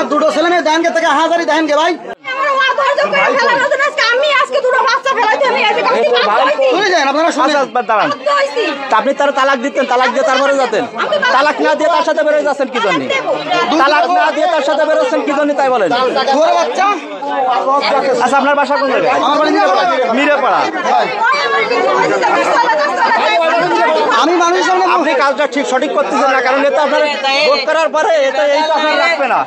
আমার দুটো ছেলে মেয়ে দেন কে থেকে হাজারি দেন কে ভাই আপনি তারা তালাক দিতেন, তালাক দিয়ে তারপরে যেতেন, তালাক না দিয়ে তার সাথে বেরোয় যাচ্ছেন কি জন্য? তালাক না দিয়ে তার সাথে বেরোচ্ছেন কি জন্য তাই বলেন? আচ্ছা আপনার বাসা কোন জায়গায়? মিরেপাড়া। আমি মানুষের সামনে আপনি কাজটা ঠিক সঠিক করতেছেন না, কারণ এটা আপনার ভোট করার পরে এটা এই তো আপনার রাখবে না।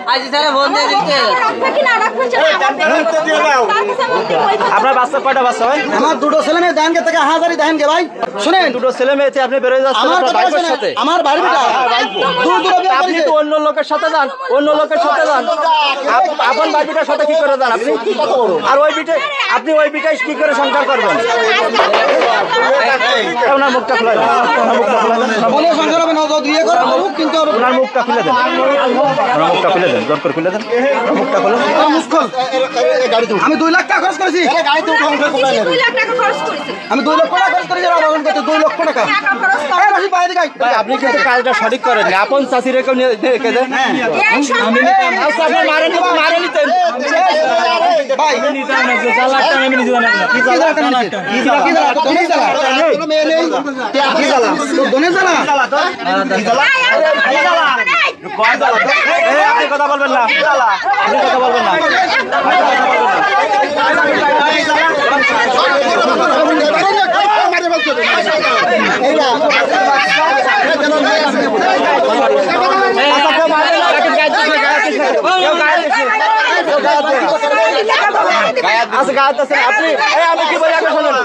আপনার বাচ্চা কয়টা বাচ্চা হয়? আমার দুটো ছেলে মেয়ে দেন কে থেকে হাজারি দেন কে ভাই শুনেন, দুটো ছেলে মেয়েতে আপনি বেরোয় যাচ্ছেন আপনার ভাইপোর সাথে। আমার বাড়ি আপনি তো অন্য লোকের সাথে যান, অন্য লোকের সাথে যান, আপন বাড়িটার সাথে কি করে যান আপনি? আর ওই বিটে আপনি ওই বিটায় কি করে সংসার করবেন? ওনার মুখটা খুলে দেন, কিন্তু ওনার মুখটা খুলে দেন, ওনার মুখটা খুলে দেন, জোর করে খুলে দেন, মুখটা খুলে। আমি 2 লাখ টাকা খরচ করেছি, আমি 2 লক্ষ টাকা খরচ করেছি, 2 লক্ষ টাকা। ভাই আপনি কিন্তু কাজটা সঠিক করেন, আপন চাষি রেখে রেখে দেন। মারে নিতেন আপনি কথা বলবেন না, আপনি কথা বলবেন না। আচ্ছা গায়ে আছে আপনি, আমি কি বলি আগে শুনুন।